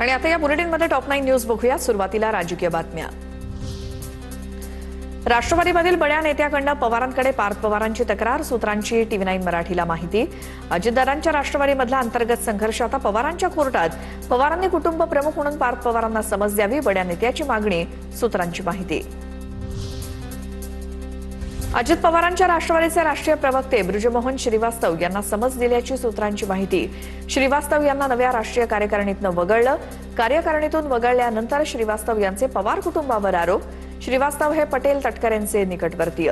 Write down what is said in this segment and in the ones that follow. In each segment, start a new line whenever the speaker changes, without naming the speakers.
आणि आता या बुलेटिनमध्ये टॉप 9 न्यूज बघूया। सुरुवातीला राजकीय बातम्या। राष्ट्रवादीमधील बड्या नेत्याकडून पवारांकडे पार्थ पवारांची तक्रार, सूत्रांची टीव्ही9 मराठीला माहिती। अजितदादांच्या राष्ट्रवादीमधला अंतर्गत संघर्ष आता पवारांच्या कोर्टात। पवारांनी कुटुंब प्रमुख म्हणून पार्थ पवारांना समज द्यावी, बड्या नेत्याची मागणी, सूत्रांची माहिती। अजित पवारांच्या राष्ट्रवादीचे राष्ट्रीय प्रवक्ते बृजमोहन श्रीवास्तव यांना समज दिल्याची सूत्रांची माहिती। श्रीवास्तव यांना नव्या राष्ट्रीय कार्यकारिणीतून वगळलं। कार्यकारिणीतून वगळल्यानंतर श्रीवास्तव यांचे पवार कुटुंबावर आरोप। श्रीवास्तव हे पटेल तटकरेंचे निकटवर्तीय।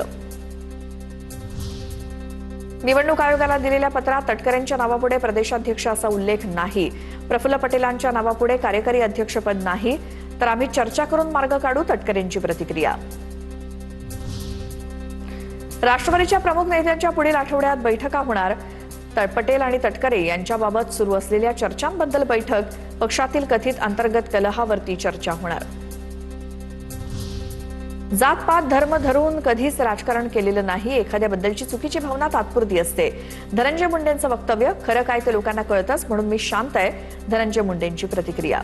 निवडणूक आयोगाला दिलेल्या पत्रात तटकरेंच्या नावापुढे प्रदेशाध्यक्ष असा उल्लेख नाही। प्रफुल्ल पटेलांच्या नावापुढे कार्यकारी अध्यक्षपद नाही, तर आम्ही चर्चा करून मार्ग काढू, तटकरेंची प्रतिक्रिया। राष्ट्रवादीच्या प्रमुख नेत्यांच्या पुढील आठवड्यात बैठका होणार। पटेल आणि तटकरे यांच्याबाबत सुरू असलेल्या चर्चांबद्दल बैठक, पक्षातील कथित अंतर्गत कलहावरती चर्चा होणार। जात-पात धर्म धरून कधीच राजकारण केलेलं नाही। एखाद्याबद्दलची चुकीची भावना तात्पुरती असते। धनंजय मुंडेंचं वक्तव्य, खरं काय ते लोकांना कळतंच म्हणून मी शांत आहे, धनंजय मुंडेंची प्रतिक्रिया।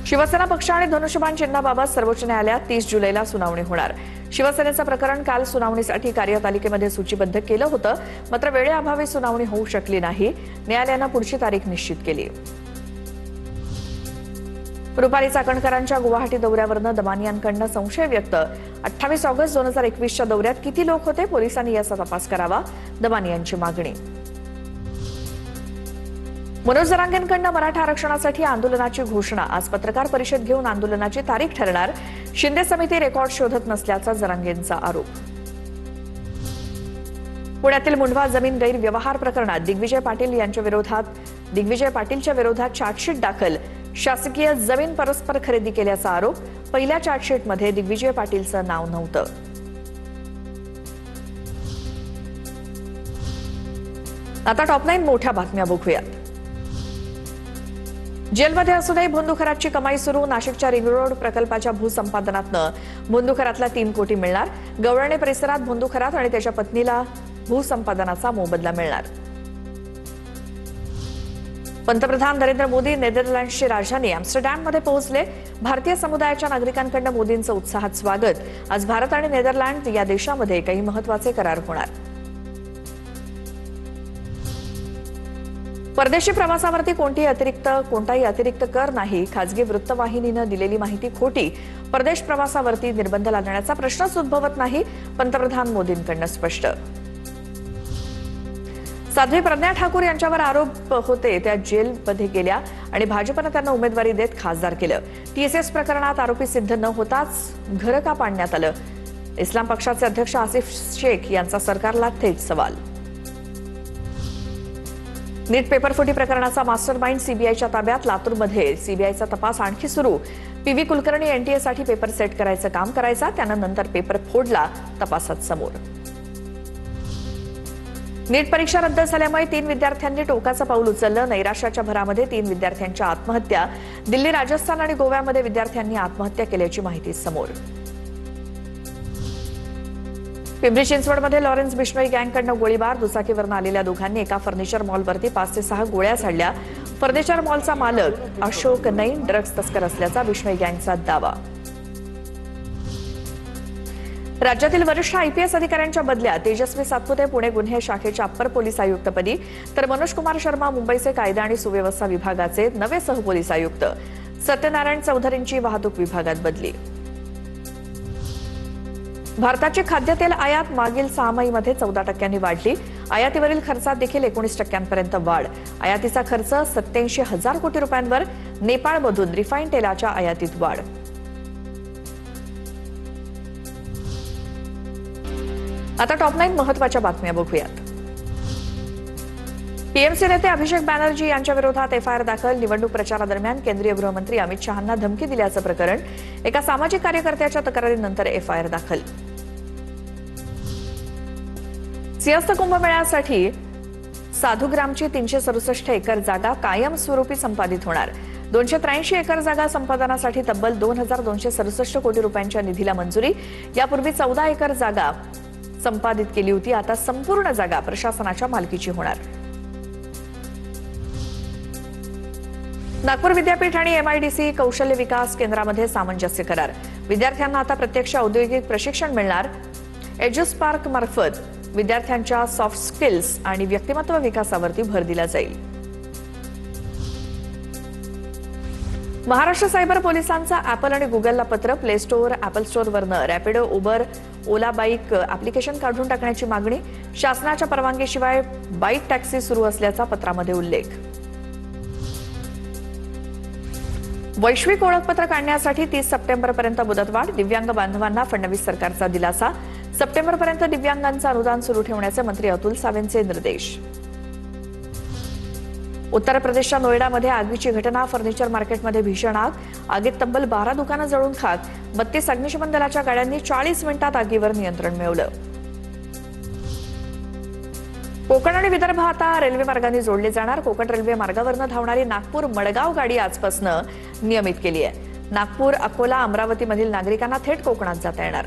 शिवसेना पक्ष आणि धनुष्यबाण चिन्हाबाबत सर्वोच्च न्यायालयात 30 जुलैला सुनावणी होणार। शिवसेनेचं प्रकरण काल सुनावणीसाठी कार्यतालिकेमध्ये सूचीबद्ध केलं होतं, मात्र वेळेअभावी सुनावणी होऊ शकली नाही। न्यायालयानं पुढची तारीख निश्चित केली। रुपाली चाकणकरांच्या गुवाहाटी दौऱ्यावरनं दमानियांकडून संशय व्यक्त। 28 ऑगस्ट 2021च्या दौऱ्यात किती लोक होते, पोलिसांनी याचा तपास करावा, दमानियांची मागणी। मनोज जरांगेंकडून मराठा आरक्षणासाठी आंदोलनाची घोषणा। आज पत्रकार परिषद घेऊन आंदोलनाची तारीख ठरणार। शिंदे समिती रेकॉर्ड शोधत नसल्याचा जरांगेंचा आरोप। पुण्यातील मुंढवा जमीन गैरव्यवहार प्रकरणात दिग्विजय पाटीलच्या विरोधात चार्जशीट दाखल। शासकीय जमीन परस्पर खरेदी केल्याचा आरोप। पहिल्या चार्जशीटमध्ये दिग्विजय पाटीलचं नाव नव्हतं। आता टॉप 9 मोठ्या बातम्या बघूयात। जेलमध्ये असूनही भोंदूखरातची कमाई सुरू। नाशिकच्या रिंग रोड प्रकल्पाच्या भूसंपादनातनं भोंदूखरातला 3 कोटी मिळणार। गवळणे परिसरात भोंदूखरात आणि त्याच्या पत्नीला भूसंपादनाचा मोबदला मिळणार। पंतप्रधान नरेंद्र मोदी नेदरलँड्सची राजधानी एम्स्टरडॅममध्ये पोहोचले। भारतीय समुदायाच्या नागरिकांकडून मोदींचं उत्साहात स्वागत। आज भारत आणि नेदरलँड या देशांमध्ये काही महत्त्वाचे करार होणार। परदेशी प्रवासावरती कोणताही अतिरिक्त कर नाही। खासगी वृत्तवाहिनीनं दिलेली माहिती खोटी। परदेश प्रवासावरती निर्बंध लादण्याचा प्रश्नच उद्भवत नाही, पंतप्रधान मोदींकडून स्पष्ट। साध्वी प्रज्ञा ठाकूर यांच्यावर आरोप होते त्या जेलमध्ये गेल्या आणि भाजपनं त्यांना उमेदवारी देत खासदार केलं। TSS प्रकरणात आरोपी सिद्ध न होताच घर का पाडण्यात आलं? इस्लाम पक्षाचे अध्यक्ष आसिफ शेख यांचा सरकारला थेट सवाल। नीट पेपरफुटी प्रकरणाचा मास्टरमाइंड सीबीआयच्या ताब्यात। लातूरमध्ये सीबीआयचा तपास आणखी सुरू। PV कुलकर्णी NTA साठी पेपर सेट करायचं काम करायचा, त्यानं नंतर पेपर फोडला, तपासात समोर। नीट परीक्षा रद्द झाल्यामुळे 3 विद्यार्थ्यांनी टोकाचं पाऊल उचललं। नैराश्याच्या भरामध्ये 3 विद्यार्थ्यांच्या आत्महत्या। दिल्ली, राजस्थान आणि गोव्यामध्ये विद्यार्थ्यांनी आत्महत्या केल्याची माहिती समोर। पिंपरी चिंचवडमध्ये लॉरेन्स बिश्नोई गँगकडून गोळीबार। दुचाकीवरून आलेल्या दोघांनी एका फर्निचर मॉलवरती 5 ते 6 गोळ्या झाडल्या। फर्निचर मॉलचा मालक अशोक नैन ड्रग्ज तस्कर असल्याचा बिश्नोई गँगचा दावा। राज्यातील वरिष्ठ IPS अधिकाऱ्यांच्या बदल्या। तेजस्वी सातपुते पुणे गुन्हे शाखेच्या अप्पर पोलीस आयुक्तपदी, तर मनोज कुमार शर्मा मुंबईचे कायदा आणि सुव्यवस्था विभागाचे नवे सहपोलीस आयुक्त। सत्यनारायण चौधरींची वाहतूक विभागात बदली। भारताची खाद्यतेल आयात मागील 6 महिन्यामध्ये 14% वाढली। आयातीवरील खर्चात देखील 19% वाढ। आयातीचा खर्च 87,000 कोटी रुपयांवर। नेपाळमधून रिफाईन तेलाच्या आयातीत वाढ। आता टॉप 9 महत्त्वाच्या बातम्या बघूयात। TMC नेते अभिषेक बॅनर्जी यांच्या विरोधात FIR दाखल। निवडणूक प्रचारादरम्यान केंद्रीय गृहमंत्री अमित शहांना धमकी दिल्याचं प्रकरण। एका सामाजिक कार्यकर्त्याच्या तक्रारीनंतर FIR दाखल। सिंहस्थ कुंभमेळ्यासाठी साधुग्रामची 367 एकर जागा कायमस्वरूपी संपादित होणार। 283 एकर जागा संपादनासाठी तब्बल 2267 कोटी रुपयांच्या निधीला मंजुरी। यापूर्वी 14 एकर जागा संपादित केली होती। आता संपूर्ण जागा प्रशासनाच्या मालकीची होणार। नागपूर विद्यापीठ आणि MIDC कौशल्य विकास केंद्रामध्ये सामंजस्य करार. विद्यार्थ्यांना आता प्रत्यक्ष औद्योगिक प्रशिक्षण मिळणार. एज्युस्पार्क मार्फत विद्यार्थ्यांच्या सॉफ्ट स्किल्स आणि व्यक्तिमत्व विकासावरती भर दिला जाईल. महाराष्ट्र सायबर पोलिसांचा ऍपल आणि गुगलला पत्र. प्ले स्टोअर, ऍपल स्टोअरवरनं Rapido, Uber, Ola bike application काढून टाकण्याची मागणी. शासनाच्या परवानगीशिवाय बाईक टॅक्सी सुरू असल्याचा पत्रामध्ये उल्लेख. वैश्विक ओळखपत्र काढण्यासाठी 30 सप्टेंबरपर्यंत मुदतवाढ. दिव्यांग बांधवांना फडणवीस सरकारचा दिलासा. सप्टेंबरपर्यंत दिव्यांगांचं अनुदान सुरू ठेवण्याचे मंत्री अतुल सावेंचे निर्देश. उत्तर प्रदेशच्या नोएडामध्ये आगीची घटना. फर्निचर मार्केटमध्ये भीषण आग. आगीत तब्बल 12 दुकानं जळून खाक. 32 अग्निशमन दलाच्या गाड्यांनी 40 मिनिटात आगीवर नियंत्रण मिळवलं. कोकण आणि विदर्भ आता रेल्वे मार्गाने जोडले जाणार. कोकण रेल्वे मार्गावरनं धावणारी नागपूर मडगाव गाडी आजपासून नियमित केली आहे. नागपूर, अकोला, अमरावतीमधील नागरिकांना थेट कोकणात जाता येणार.